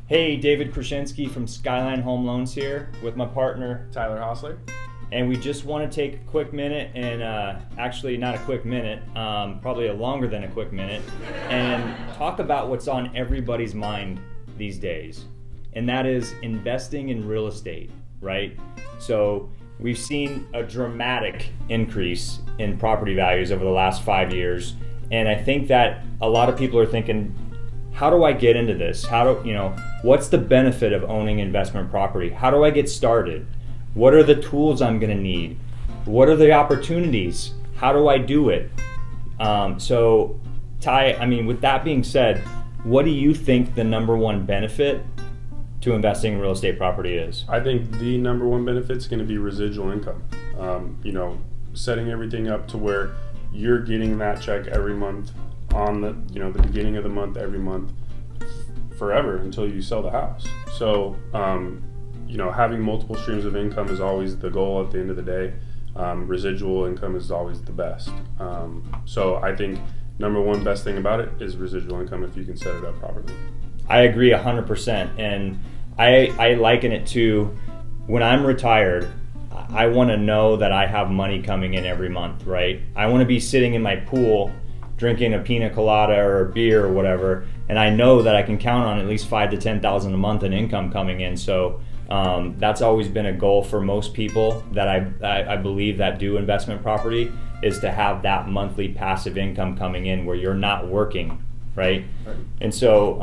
Hey, David Krasinski from Skyline Home Loans here with my partner, Tyler Hostler. and we just want to take a quick minute and actually not a quick minute, probably a longer than a quick minute, and talk about what's on everybody's mind these days, and that is investing in real estate, right? So we've seen a dramatic increase in property values over the last 5 years, and I think that a lot of people are thinking, how do I get into this? What's the benefit of owning investment property? How do I get started? What are the tools I'm going to need? What are the opportunities? How do I do it? So, Ty, with that being said, what do you think the number one benefit to investing in real estate property is? I think the number one benefit is going to be residual income. Setting everything up to where you're getting that check every month on the beginning of the month, every month, forever until you sell the house. So, having multiple streams of income is always the goal at the end of the day. Residual income is always the best. So I think number one best thing about it is residual income if you can set it up properly. I agree 100%. And I liken it to when I'm retired, I want to know that I have money coming in every month, right? I want to be sitting in my pool drinking a pina colada or a beer or whatever, and I know that I can count on at least $5,000 to $10,000 a month in income coming in. So that's always been a goal for most people that I believe that do investment property, is to have that monthly passive income coming in where you're not working, right? And so,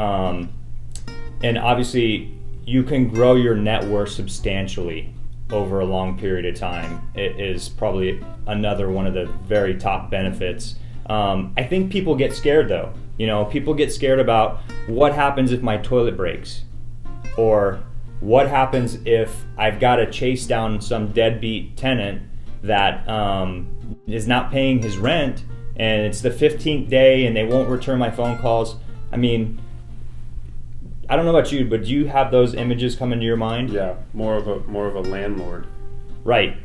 and obviously you can grow your net worth substantially over a long period of time. It is probably another one of the very top benefits. I think people get scared though. People get scared about what happens if my toilet breaks, or what happens if I've got to chase down some deadbeat tenant that is not paying his rent, and it's the 15th day and they won't return my phone calls. I don't know about you, but do you have those images come into your mind? Yeah, more of a landlord. Right.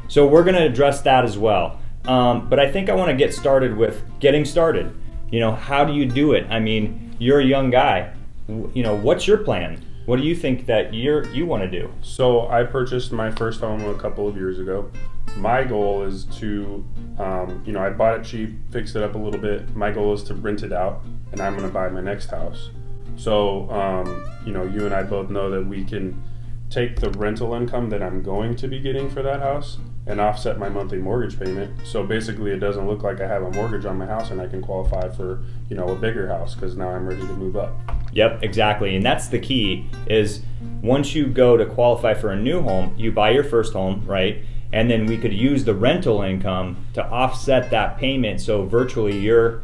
So we're going to address that as well. But I think I want to get started with getting started. How do you do it? You're a young guy. What's your plan? What do you think that you want to do? So I purchased my first home a couple of years ago. My goal is to, I bought it cheap, fixed it up a little bit. My goal is to rent it out, and I'm going to buy my next house. So, you and I both know that we can take the rental income that I'm going to be getting for that house and offset my monthly mortgage payment. So basically it doesn't look like I have a mortgage on my house, and I can qualify for, a bigger house because now I'm ready to move up. Yep, exactly. And that's the key, is once you go to qualify for a new home, you buy your first home, right? And then we could use the rental income to offset that payment. So virtually you're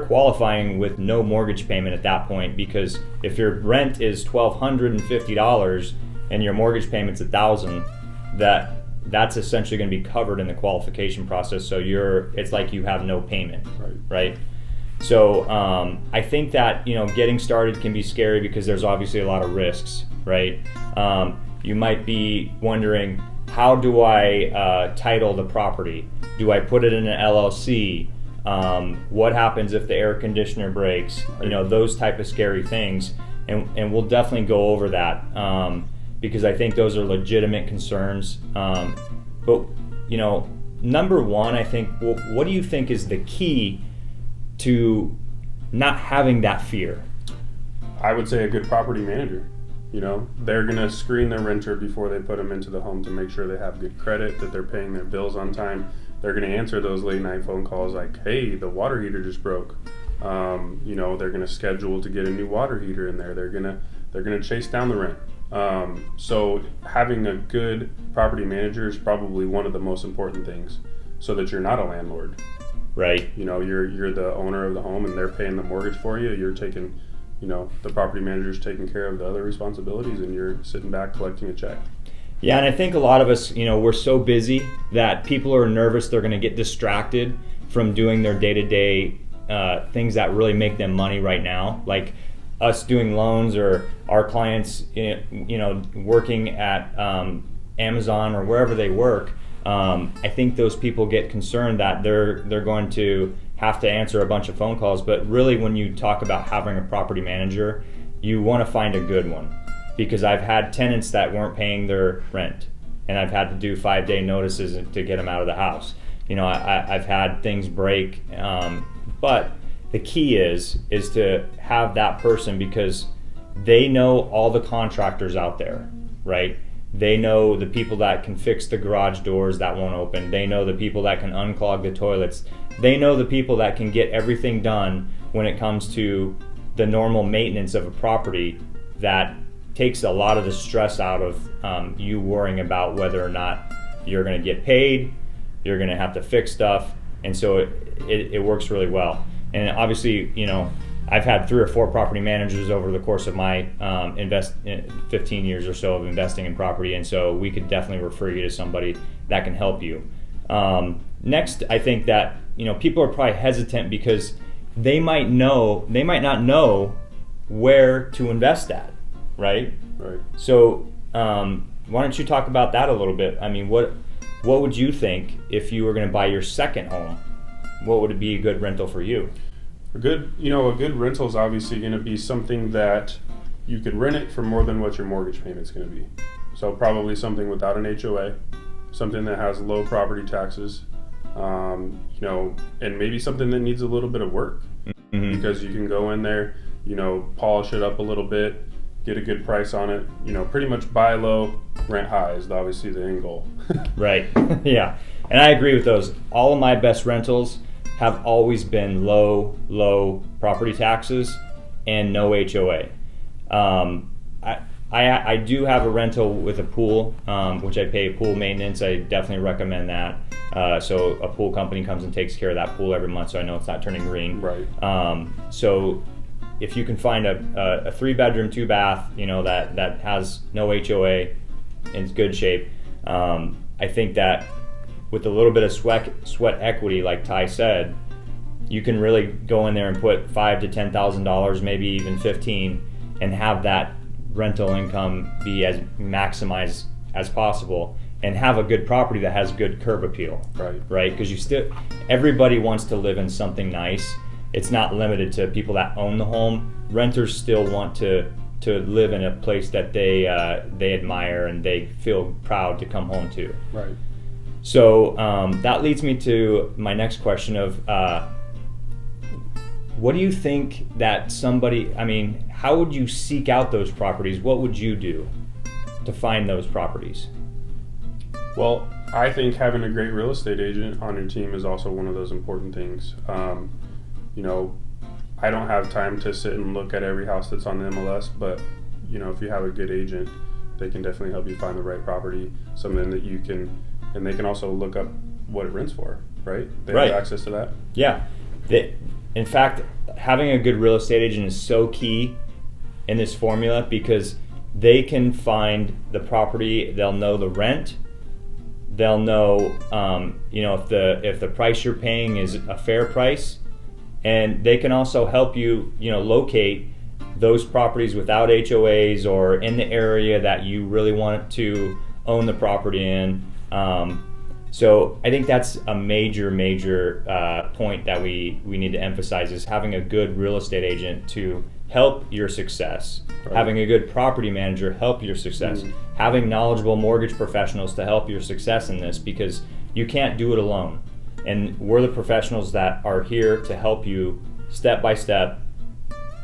qualifying with no mortgage payment at that point, because if your rent is $1,250 and your mortgage payment's $1,000, that's essentially going to be covered in the qualification process. So it's like you have no payment, right? So I think that getting started can be scary because there's obviously a lot of risks, right? You might be wondering, how do I title the property? Do I put it in an LLC? What happens if the air conditioner breaks? Those type of scary things, and we'll definitely go over that. Because I think those are legitimate concerns. But number one, I think, what do you think is the key to not having that fear? I would say a good property manager. They're going to screen their renter before they put them into the home to make sure they have good credit, that they're paying their bills on time. They're going to answer those late night phone calls like, hey, the water heater just broke. They're going to schedule to get a new water heater in there. They're going to chase down the rent. So having a good property manager is probably one of the most important things, so that you're not a landlord. Right. You're the owner of the home, and they're paying the mortgage for you. You're taking, the property manager's taking care of the other responsibilities, and you're sitting back collecting a check. Yeah, and I think a lot of us, we're so busy that people are nervous they're going to get distracted from doing their day-to-day things that really make them money right now, like us doing loans, or our clients, working at Amazon or wherever they work. I think those people get concerned that they're going to have to answer a bunch of phone calls. But really, when you talk about having a property manager, you want to find a good one, because I've had tenants that weren't paying their rent, and I've had to do 5-day notices to get them out of the house. I've had things break, but the key is to have that person, because they know all the contractors out there, right? They know the people that can fix the garage doors that won't open. They know the people that can unclog the toilets. They know the people that can get everything done when it comes to the normal maintenance of a property, that takes a lot of the stress out of you worrying about whether or not you're going to get paid, you're going to have to fix stuff, and so it works really well. And obviously, I've had 3 or 4 property managers over the course of my 15 years or so of investing in property, and so we could definitely refer you to somebody that can help you. Next, I think that people are probably hesitant because they might not know where to invest at, right? Right. So why don't you talk about that a little bit? I mean, what would you think if you were going to buy your second home? What would be a good rental for you? A good rental is obviously going to be something that you could rent it for more than what your mortgage payment's going to be. So probably something without an HOA, something that has low property taxes, and maybe something that needs a little bit of work, because you can go in there, polish it up a little bit, get a good price on it, pretty much buy low, rent high is obviously the end goal. Right. Yeah. And I agree with those. All of my best rentals have always been low property taxes and no HOA. I do have a rental with a pool, which I pay pool maintenance. I definitely recommend that. So a pool company comes and takes care of that pool every month, so I know it's not turning green. Right. So if you can find a 3-bedroom, 2-bath, that has no HOA, in good shape, I think that with a little bit of sweat equity, like Ty said, you can really go in there and put $5,000 to $10,000, maybe even $15,000, and have that rental income be as maximized as possible, and have a good property that has good curb appeal. Right? Because everybody wants to live in something nice. It's not limited to people that own the home. Renters still want to live in a place that they admire and they feel proud to come home to. Right. So that leads me to my next question of what do you think that how would you seek out those properties? What would you do to find those properties? Well, I think having a great real estate agent on your team is also one of those important things. I don't have time to sit and look at every house that's on the MLS, but if you have a good agent, they can definitely help you find the right property, something that you can, and they can also look up what it rents for, right? They have access to that. Yeah. In fact, having a good real estate agent is so key in this formula, because they can find the property, they'll know the rent, they'll know if the price you're paying is a fair price, and they can also help you locate those properties without HOAs or in the area that you really want to own the property in. So I think that's a major point that we need to emphasize, is having a good real estate agent to help your success, having a good property manager help your success, having knowledgeable mortgage professionals to help your success in this, because you can't do it alone. And we're the professionals that are here to help you step by step,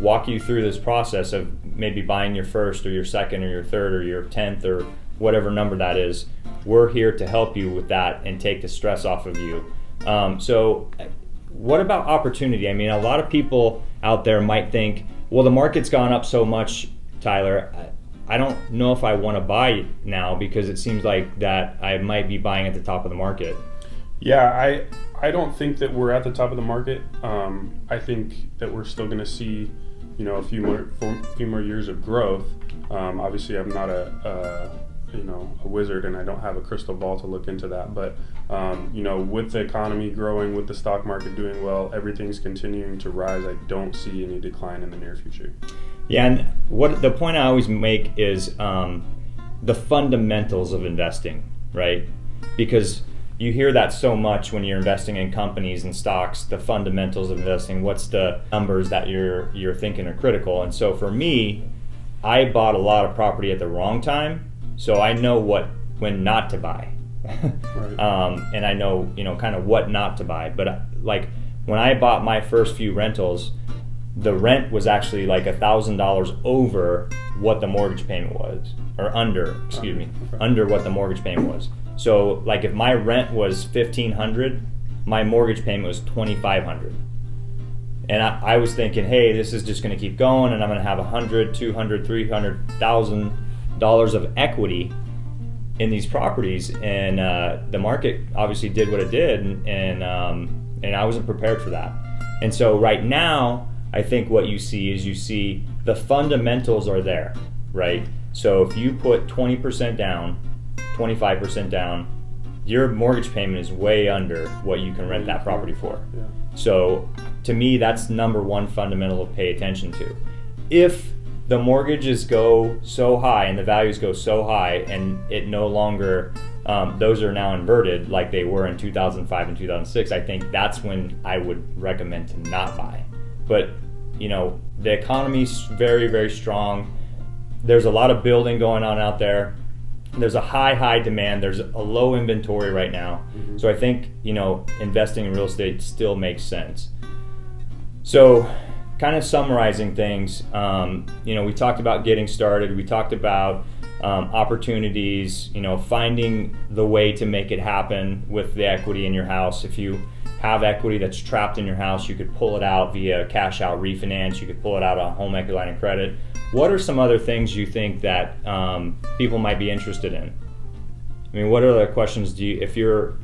walk you through this process of maybe buying your first or your second or your third or your 10th or whatever number that is. We're here to help you with that and take the stress off of you. So what about opportunity? I mean, a lot of people out there might think, well, the market's gone up so much, Tyler, I don't know if I want to buy now, because it seems like that I might be buying at the top of the market. Yeah, I don't think that we're at the top of the market. I think that we're still going to see, a few more years of growth. Obviously, I'm not a wizard, and I don't have a crystal ball to look into that. But with the economy growing, with the stock market doing well, everything's continuing to rise. I don't see any decline in the near future. Yeah, and what the point I always make is the fundamentals of investing, right? Because you hear that so much when you're investing in companies and stocks, the fundamentals of investing, what's the numbers that you're thinking are critical. And so for me, I bought a lot of property at the wrong time, so I know when not to buy. Right. And I know, kind of what not to buy. But like when I bought my first few rentals, the rent was actually like $1,000 over what the mortgage payment was, or under what the mortgage payment was. So like if my rent was $1,500, my mortgage payment was $2,500. And I was thinking, hey, this is just going to keep going, and I'm going to have $100,000, $200,000, $300,000 of equity in these properties. And the market obviously did what it did, and I wasn't prepared for that. And so right now, I think what you see the fundamentals are there, right? So if you put 20% down, 25% down, your mortgage payment is way under what you can rent that property for. Yeah. So to me, that's number one fundamental to pay attention to. If the mortgages go so high and the values go so high and it no longer, those are now inverted like they were in 2005 and 2006, I think that's when I would recommend to not buy. But the economy's very, very strong. There's a lot of building going on out there. There's a high demand. There's a low inventory right now. Mm-hmm. So I think, investing in real estate still makes sense. So kind of summarizing things, we talked about getting started. We talked about opportunities, finding the way to make it happen with the equity in your house. If you have equity that's trapped in your house, you could pull it out via cash out refinance. You could pull it out on a home equity line of credit. What are some other things you think that people might be interested in? I mean, what other questions if you're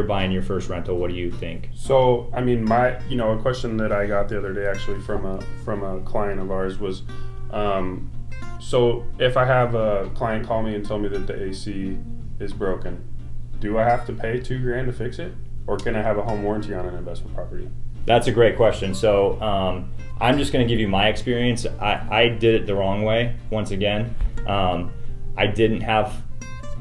buying your first rental, what do you think? So, I mean, a question that I got the other day actually from a client of ours was, so if I have a client call me and tell me that the AC is broken, do I have to pay $2,000 to fix it? Or can I have a home warranty on an investment property? That's a great question. So I'm just going to give you my experience. I did it the wrong way, once again. I didn't have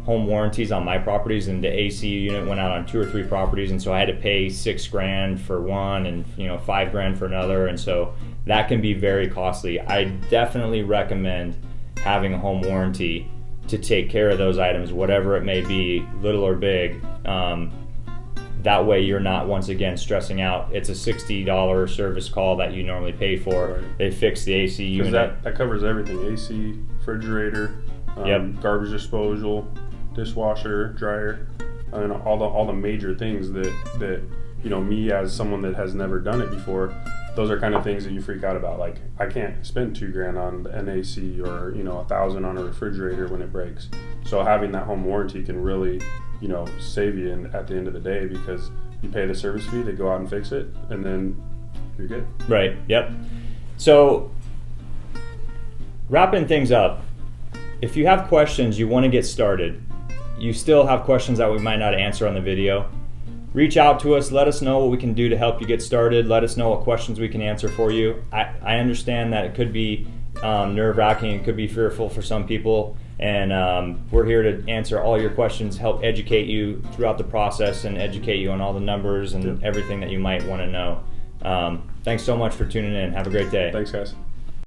home warranties on my properties, and the AC unit went out on 2 or 3 properties, and so I had to pay $6,000 for one and $5,000 for another, and so that can be very costly. I definitely recommend having a home warranty to take care of those items, whatever it may be, little or big. That way you're not, once again, stressing out. It's a $60 service call that you normally pay for. Right. They fix the AC unit. That covers everything: AC, refrigerator, garbage disposal, dishwasher, dryer, and all the major things that me as someone that has never done it before, those are kind of things that you freak out about. Like, I can't spend $2,000 on an AC or $1,000 on a refrigerator when it breaks. So having that home warranty can really save you at the end of the day, because you pay the service fee, they go out and fix it, and then you're good. Right. Yep. So wrapping things up, if you have questions, you want to get started, you still have questions that we might not answer on the video, reach out to us. Let us know what we can do to help you get started. Let us know what questions we can answer for you. I understand that it could be nerve-wracking, it could be fearful for some people, and we're here to answer all your questions, help educate you throughout the process, and educate you on all the numbers and everything that you might want to know. Thanks so much for tuning in. Have a great day. Thanks, guys.